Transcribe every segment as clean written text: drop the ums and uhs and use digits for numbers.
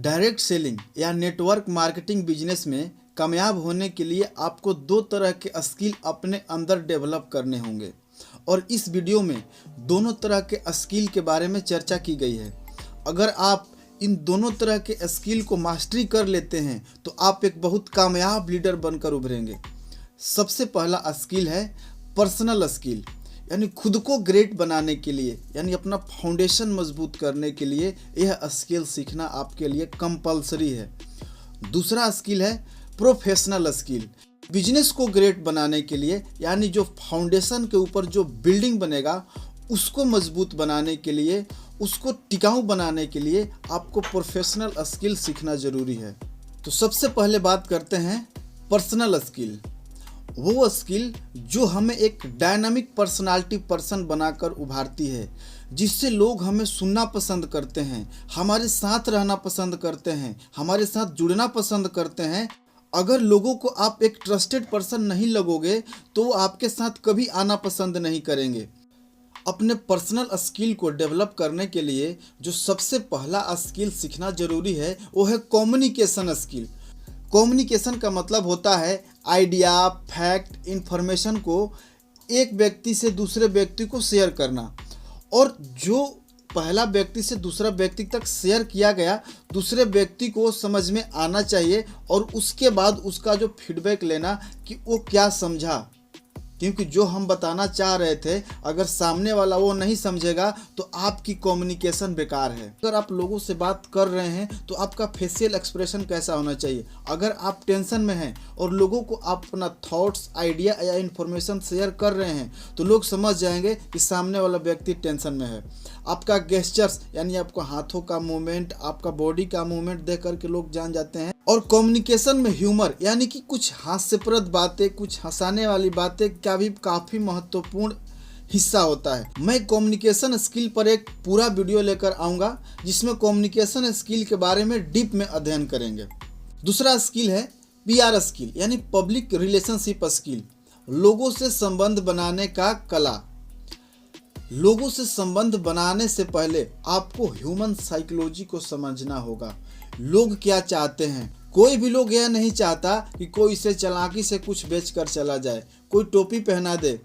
Direct selling या network marketing business में कामयाब होने के लिए आपको दो तरह के स्किल अपने अंदर डेवलप करने होंगे और इस वीडियो में दोनों तरह के स्किल के बारे में चर्चा की गई है। अगर आप इन दोनों तरह के स्किल को मास्टरी कर लेते हैं तो आप एक बहुत कामयाब लीडर बनकर उभरेंगे। सबसे पहला स्किल है पर्सनल स्किल, यानी खुद को ग्रेट बनाने के लिए, यानी अपना फाउंडेशन मजबूत करने के लिए यह स्किल सीखना आपके लिए कंपलसरी है। दूसरा स्किल है प्रोफेशनल स्किल। बिजनेस को ग्रेट बनाने के लिए, यानी जो फाउंडेशन के ऊपर जो बिल्डिंग बनेगा उसको मजबूत बनाने के लिए, उसको टिकाऊ बनाने के लिए आपको प्रोफेशनल स्किल सीखना ज़रूरी है। तो सबसे पहले बात करते हैं पर्सनल स्किल। वो स्किल जो हमें एक डायनामिक पर्सनालिटी पर्सन बनाकर उभारती है, जिससे लोग हमें सुनना पसंद करते हैं, हमारे साथ रहना पसंद करते हैं, हमारे साथ जुड़ना पसंद करते हैं। अगर लोगों को आप एक ट्रस्टेड पर्सन नहीं लगोगे तो वो आपके साथ कभी आना पसंद नहीं करेंगे। अपने पर्सनल स्किल को डेवलप करने के लिए जो सबसे पहला स्किल सीखना जरूरी है वो है कम्युनिकेशन स्किल। कम्युनिकेशन का मतलब होता है आइडिया, फैक्ट, इंफॉर्मेशन को एक व्यक्ति से दूसरे व्यक्ति को शेयर करना, और जो पहला व्यक्ति से दूसरा व्यक्ति तक शेयर किया गया दूसरे व्यक्ति को समझ में आना चाहिए और उसके बाद उसका जो फीडबैक लेना कि वो क्या समझा। क्योंकि जो हम बताना चाह रहे थे अगर सामने वाला वो नहीं समझेगा तो आपकी कम्युनिकेशन बेकार है। अगर आप लोगों से बात कर रहे हैं तो आपका फेशियल एक्सप्रेशन कैसा होना चाहिए। अगर आप टेंशन में हैं और लोगों को आप अपना थॉट्स, आइडिया या इन्फॉर्मेशन शेयर कर रहे हैं तो लोग समझ जाएंगे कि सामने वाला व्यक्ति टेंशन में है। आपका गेस्चर्स, यानी आपका हाथों का मूवमेंट, आपका बॉडी का मूवमेंट देख करके लोग जान जाते हैं। और कम्युनिकेशन में ह्यूमर, यानी कि कुछ हास्यप्रद बातें, कुछ हंसाने वाली बातें का भी काफ़ी महत्वपूर्ण हिस्सा होता है। मैं कम्युनिकेशन स्किल पर एक पूरा वीडियो लेकर आऊँगा जिसमें कम्युनिकेशन स्किल के बारे में डीप में अध्ययन करेंगे। दूसरा स्किल है PR स्किल, यानी पब्लिक रिलेशनशिप स्किल। लोगों से संबंध बनाने का कला। लोगों से संबंध बनाने से पहले आपको ह्यूमन साइकोलॉजी को समझना होगा। लोग क्या चाहते हैं। कोई भी लोग यह नहीं चाहता कि कोई इसे चालाकी से कुछ बेचकर चला जाए, कोई टोपी पहना दे।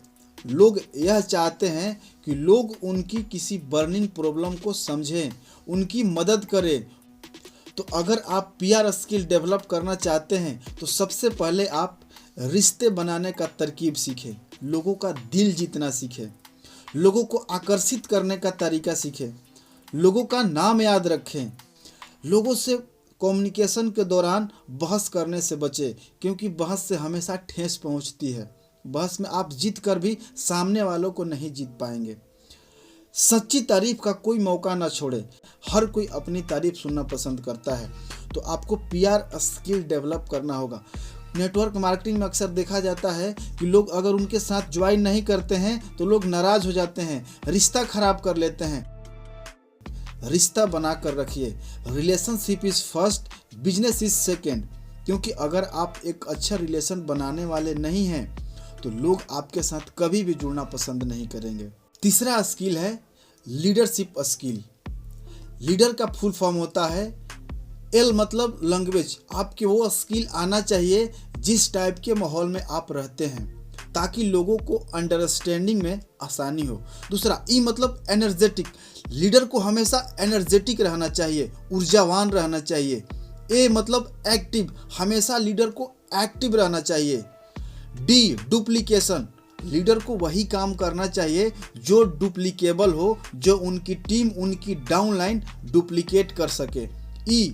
लोग यह चाहते हैं कि लोग उनकी किसी बर्निंग प्रॉब्लम को समझें, उनकी मदद करें। तो अगर आप PR स्किल डेवलप करना चाहते हैं तो सबसे पहले आप रिश्ते बनाने का तरकीब सीखें, लोगों का दिल जीतना सीखें, लोगों को आकर्षित करने का तरीका सीखें, लोगों का नाम याद रखें। लोगों से कम्युनिकेशन के दौरान बहस करने से बचें, क्योंकि बहस से हमेशा ठेस पहुंचती है। बहस में आप जीत कर भी सामने वालों को नहीं जीत पाएंगे। सच्ची तारीफ का कोई मौका ना छोड़े। हर कोई अपनी तारीफ सुनना पसंद करता है। तो आपको PR स्किल डेवलप करना होगा। नेटवर्क मार्केटिंग में अक्सर देखा जाता है कि लोग अगर उनके साथ ज्वाइन नहीं करते हैं तो लोग नाराज हो जाते हैं, रिश्ता खराब कर लेते हैं। रिश्ता बना कर रखिए। Relationship is first, business is second. क्योंकि अगर आप एक अच्छा रिलेशन बनाने वाले नहीं हैं तो लोग आपके साथ कभी भी जुड़ना पसंद नहीं करेंगे। तीसरा स्किल है लीडरशिप स्किल। लीडर का फुल फॉर्म होता है L मतलब लैंग्वेज। आपके वो स्किल आना चाहिए जिस टाइप के माहौल में आप रहते हैं, ताकि लोगों को अंडरस्टैंडिंग में आसानी हो। दूसरा E मतलब एनर्जेटिक। लीडर को हमेशा एनर्जेटिक रहना चाहिए, ऊर्जावान रहना चाहिए। A मतलब एक्टिव। हमेशा लीडर को एक्टिव रहना चाहिए। D duplication. लीडर को वही काम करना चाहिए जो डुप्लीकेबल हो, जो उनकी टीम, उनकी डाउनलाइन डुप्लीकेट कर सके। E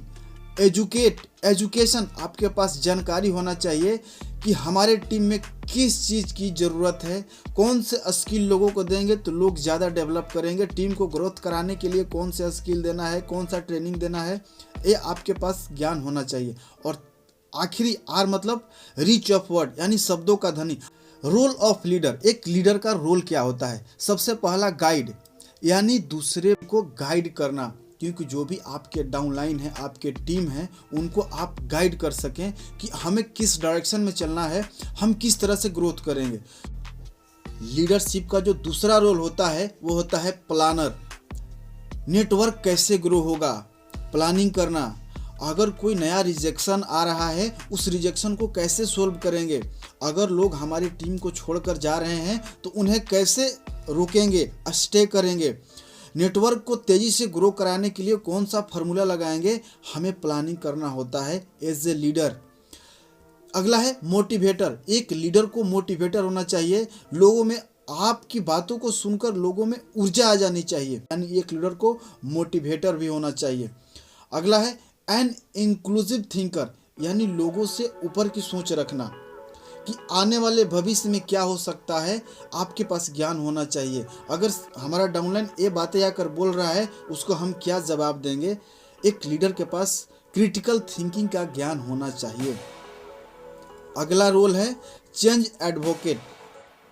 educate. एजुकेशन। आपके पास जानकारी होना चाहिए कि हमारे टीम में किस चीज़ की ज़रूरत है, कौन से स्किल लोगों को देंगे तो लोग ज़्यादा डेवलप करेंगे। टीम को ग्रोथ कराने के लिए कौन से स्किल देना है, कौन सा ट्रेनिंग देना है, ये आपके पास ज्ञान होना चाहिए। और आखिरी R मतलब रीच ऑफ वर्ड, यानी शब्दों का धनी। Role of leader. एक लीडर का रोल क्या होता है। सबसे पहला गाइड, यानी दूसरे को गाइड करना। क्योंकि जो भी आपके डाउनलाइन है, आपके टीम है, उनको आप गाइड कर सकें कि हमें किस डायरेक्शन में चलना है, हम किस तरह से ग्रोथ करेंगे। लीडरशिप का जो दूसरा रोल होता है वो होता है प्लानर। नेटवर्क कैसे ग्रो होगा, प्लानिंग करना। अगर कोई नया रिजेक्शन आ रहा है, उस रिजेक्शन को कैसे सोल्व करेंगे, अगर लोग हमारी टीम को छोड़कर जा रहे हैं तो उन्हें कैसे रोकेंगे, स्टे करेंगे, नेटवर्क को तेज़ी से ग्रो कराने के लिए कौन सा फार्मूला लगाएंगे, हमें प्लानिंग करना होता है एज ए लीडर। अगला है मोटिवेटर। एक लीडर को मोटिवेटर होना चाहिए। लोगों में आपकी बातों को सुनकर लोगों में ऊर्जा आ जानी चाहिए, यानी एक लीडर को मोटिवेटर भी होना चाहिए। अगला है एन इंक्लूसिव थिंकर, यानी लोगों से ऊपर की सोच रखना कि आने वाले भविष्य में क्या हो सकता है, आपके पास ज्ञान होना चाहिए। अगर हमारा डाउनलाइन ये बातें आकर बोल रहा है, उसको हम क्या जवाब देंगे। एक लीडर के पास क्रिटिकल थिंकिंग का ज्ञान होना चाहिए। अगला रोल है चेंज एडवोकेट।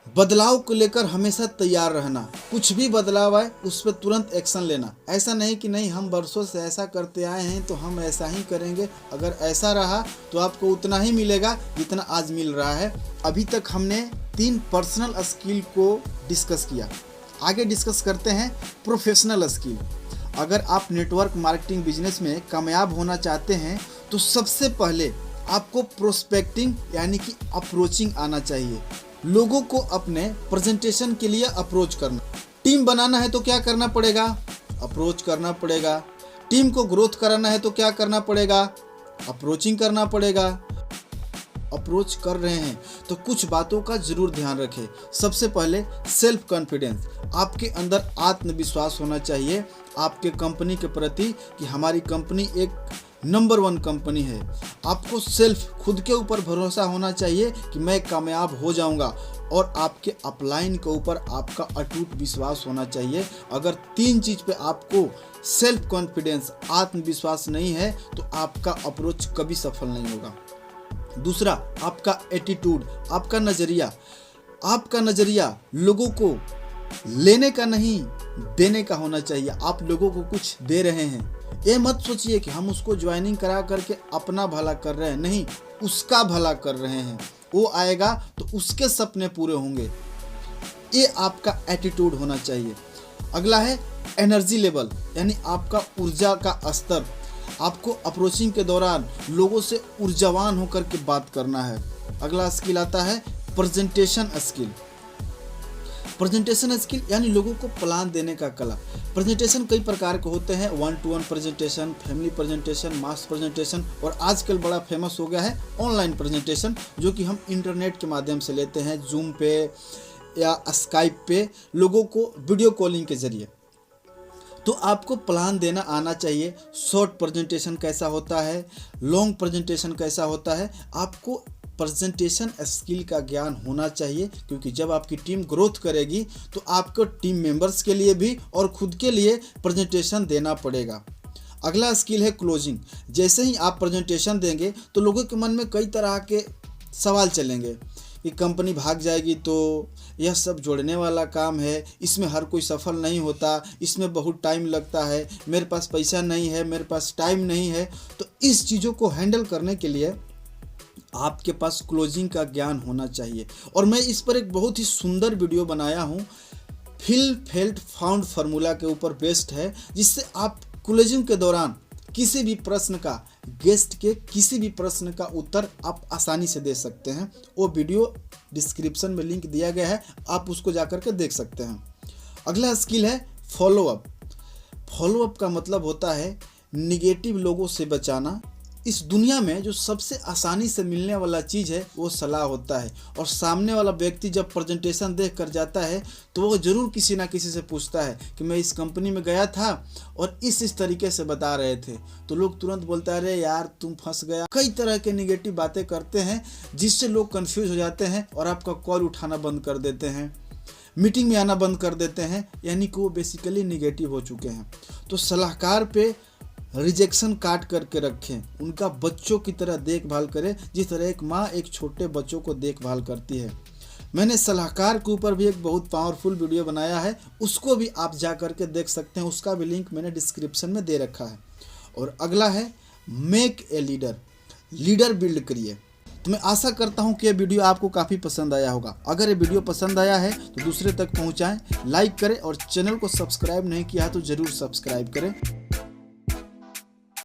बदलाव को लेकर हमेशा तैयार रहना। कुछ भी बदलाव आए उस पर तुरंत एक्शन लेना। ऐसा नहीं कि नहीं हम वर्षों से ऐसा करते आए हैं तो हम ऐसा ही करेंगे, अगर ऐसा रहा तो आपको उतना ही मिलेगा जितना आज मिल रहा है। अभी तक हमने 3 पर्सनल स्किल को डिस्कस किया। आगे डिस्कस करते हैं प्रोफेशनल स्किल। अगर आप नेटवर्क मार्केटिंग बिजनेस में कामयाब होना चाहते हैं तो सबसे पहले आपको प्रोस्पेक्टिंग यानी कि अप्रोचिंग आना चाहिए। लोगों को अपने प्रेजेंटेशन के लिए अप्रोच करना। टीम बनाना है तो क्या करना पड़ेगा, अप्रोच करना पड़ेगा। टीम को ग्रोथ कराना है तो क्या करना पड़ेगा, अप्रोचिंग करना पड़ेगा। अप्रोच कर रहे हैं तो कुछ बातों का जरूर ध्यान रखें। सबसे पहले सेल्फ कॉन्फिडेंस, आपके अंदर आत्मविश्वास होना चाहिए आपके कंपनी के प्रति कि हमारी कंपनी एक नंबर 1 कंपनी है। आपको सेल्फ खुद के ऊपर भरोसा होना चाहिए कि मैं कामयाब हो जाऊंगा, और आपके अपलाइन के ऊपर आपका अटूट विश्वास होना चाहिए। अगर 3 चीज़ पे आपको सेल्फ कॉन्फिडेंस, आत्मविश्वास नहीं है तो आपका अप्रोच कभी सफल नहीं होगा। दूसरा, आपका एटीट्यूड, आपका नज़रिया। आपका नज़रिया लोगों को लेने का नहीं देने का होना चाहिए। आप लोगों को कुछ दे रहे हैं, ये मत सोचिए कि हम उसको ज्वाइनिंग करा करके अपना भला कर रहे हैं, नहीं, उसका भला कर रहे हैं। वो आएगा तो उसके सपने पूरे होंगे। ये आपका एटीट्यूड होना चाहिए। अगला है एनर्जी लेवल, यानी आपका ऊर्जा का स्तर। आपको अप्रोचिंग के दौरान लोगों से ऊर्जावान होकर के बात करना है। अगला स्किल आता है प्रेजेंटेशन स्किल। प्रेजेंटेशन स्किल यानी लोगों को प्लान देने का कला। प्रेजेंटेशन कई प्रकार के होते हैं, 1-to-1 प्रेजेंटेशन, फैमिली प्रेजेंटेशन, मास प्रेजेंटेशन, और आजकल बड़ा फेमस हो गया है ऑनलाइन प्रेजेंटेशन, जो कि हम इंटरनेट के माध्यम से लेते हैं, जूम पे या स्काइप पे लोगों को वीडियो कॉलिंग के जरिए। तो आपको प्लान देना आना चाहिए। शॉर्ट प्रेजेंटेशन कैसा होता है, लॉन्ग प्रेजेंटेशन कैसा होता है, आपको प्रेजेंटेशन स्किल का ज्ञान होना चाहिए। क्योंकि जब आपकी टीम ग्रोथ करेगी तो आपको टीम मेंबर्स के लिए भी और खुद के लिए प्रेजेंटेशन देना पड़ेगा। अगला स्किल है क्लोजिंग। जैसे ही आप प्रेजेंटेशन देंगे तो लोगों के मन में कई तरह के सवाल चलेंगे कि कंपनी भाग जाएगी तो यह सब जोड़ने वाला काम है, इसमें हर कोई सफल नहीं होता, इसमें बहुत टाइम लगता है, मेरे पास पैसा नहीं है, मेरे पास टाइम नहीं है। तो इस चीज़ों को हैंडल करने के लिए आपके पास क्लोजिंग का ज्ञान होना चाहिए। और मैं इस पर एक बहुत ही सुंदर वीडियो बनाया हूँ, फील फेल्ट फाउंड फार्मूला के ऊपर बेस्ड है, जिससे आप क्लोजिंग के दौरान किसी भी प्रश्न का, गेस्ट के किसी भी प्रश्न का उत्तर आप आसानी से दे सकते हैं। वो वीडियो डिस्क्रिप्शन में लिंक दिया गया है, आप उसको जाकर के देख सकते हैं। अगला स्किल है फॉलोअप। फॉलोअप का मतलब होता है निगेटिव लोगों से बचाना। इस दुनिया में जो सबसे आसानी से मिलने वाला चीज़ है वो सलाह होता है, और सामने वाला व्यक्ति जब प्रेजेंटेशन देख कर जाता है तो वो ज़रूर किसी ना किसी से पूछता है कि मैं इस कंपनी में गया था और इस तरीके से बता रहे थे, तो लोग तुरंत बोलता है अरे यार तुम फंस गया। कई तरह के निगेटिव बातें करते हैं जिससे लोग कंफ्यूज हो जाते हैं और आपका कॉल उठाना बंद कर देते हैं, मीटिंग में आना बंद कर देते हैं, यानी कि वो बेसिकली निगेटिव हो चुके हैं। तो सलाहकार पे रिजेक्शन काट करके रखें, उनका बच्चों की तरह देखभाल करें, जिस तरह एक माँ एक छोटे बच्चों को देखभाल करती है। मैंने सलाहकार के ऊपर भी एक बहुत पावरफुल वीडियो बनाया है, उसको भी आप जा करके देख सकते हैं, उसका भी लिंक मैंने डिस्क्रिप्शन में दे रखा है। और अगला है make a leader, leader build करिए। तो मैं आशा करता हूँ कि ये वीडियो आपको काफ़ी पसंद आया होगा। अगर ये वीडियो पसंद आया है तो दूसरे तक पहुँचाएँ, लाइक करें, और चैनल को सब्सक्राइब नहीं किया तो ज़रूर सब्सक्राइब करें।